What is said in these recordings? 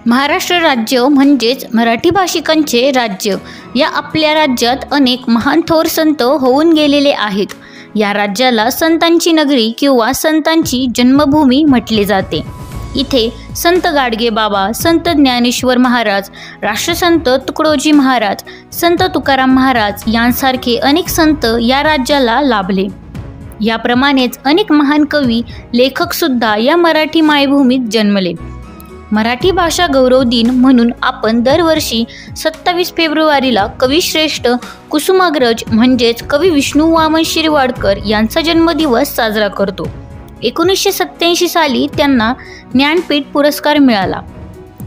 महाराष्ट्र राज्य म्हणजेच मराठी भाषिकांचे राज्य. या आपल्या राज्यात अनेक महान थोर संत होऊन गेलेले आहेत. या राज्याला संतांची नगरी किंवा संतांची जन्मभूमी म्हटले जाते. इथे संत गाडगे बाबा, संत ज्ञानेश्वर महाराज, राष्ट्रसंत तुकडोजी महाराज, संत तुकाराम महाराज यांसारखे अनेक संत या राज्याला लाभले. याप्रमाणेच अनेक महान कवी, लेखक सुद्धा या मराठी मायभूमीत जन्मले. मराठी भाषा गौरव दिन म्हणून आपण दरवर्षी 27 फेब्रुवारीला कविश्रेष्ठ कुसुमाग्रज म्हणजेच कवी विष्णू वामन शिरवाडकर यांचा जन्मदिवस साजरा करतो. 1987 साली त्यांना ज्ञानपीठ पुरस्कार मिळाला.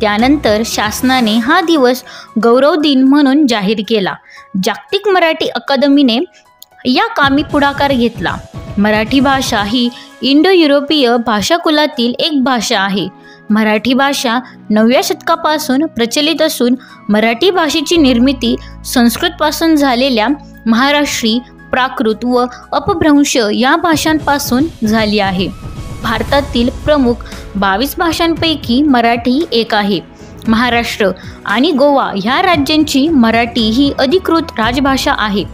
त्यानंतर शासनाने हा दिवस गौरव दिन म्हणून जाहीर केला. जागतिक मराठी अकादमीने या कामी पुढाकार घेतला. मराठी भाषा ही इंडो युरोपीय भाषाकुलातील एक भाषा आहे. मराठी भाषा 9व्या शतकापासून प्रचलित असून मराठी भाषेची निर्मिती संस्कृतपासून झालेल्या महाराष्ट्री, प्राकृत व अपभ्रंश या भाषांपासून झाली आहे. भारतातील प्रमुख 22 भाषांपैकी मराठी एक आहे. महाराष्ट्र आणि गोवा ह्या राज्यांची मराठी ही अधिकृत राजभाषा आहे.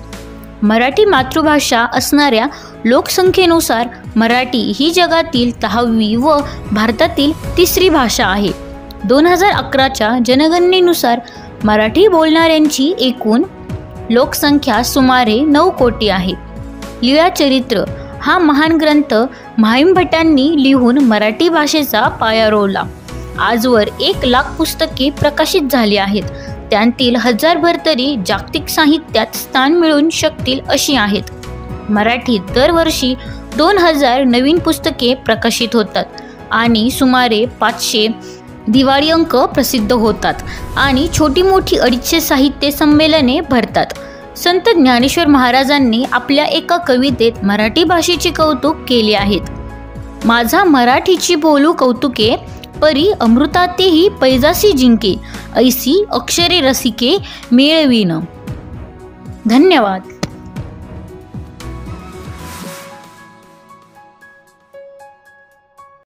मराठी मातृभाषा असणाऱ्या लोकसंख्येनुसार मराठी ही जगातील 10वी व भारतातील 3री भाषा आहे. 2011च्या जनगणनेनुसार मराठी बोलणाऱ्यांची एकूण लोकसंख्या सुमारे 9 कोटी आहे. लीळाचरित्र हा महान ग्रंथ म्हाइम भटांनी लिहून मराठी भाषेचा पाया रोवला. आजवर 1 लाख पुस्तके प्रकाशित झाली आहेत. त्यांतील 1000 तरी जागतिक साहित्यात स्थान मिळवू शकतील अशी आहेत. मराठीत दरवर्षी 2000 नवीन पुस्तके प्रकाशित होतात आणि सुमारे 500 दिवाळी अंक प्रसिद्ध होतात आणि छोटी मोठी 250 साहित्य संमेलने भरतात. संत ज्ञानेश्वर महाराजांनी आपल्या एका कवितेत मराठी भाषेचे कौतुक केले आहेत. माझा मराठीची बोलू कौतुके, परी अमृतातेही पैजासी जिंके, ऐसी अक्षरे रसिके मिळवीन. धन्यवाद.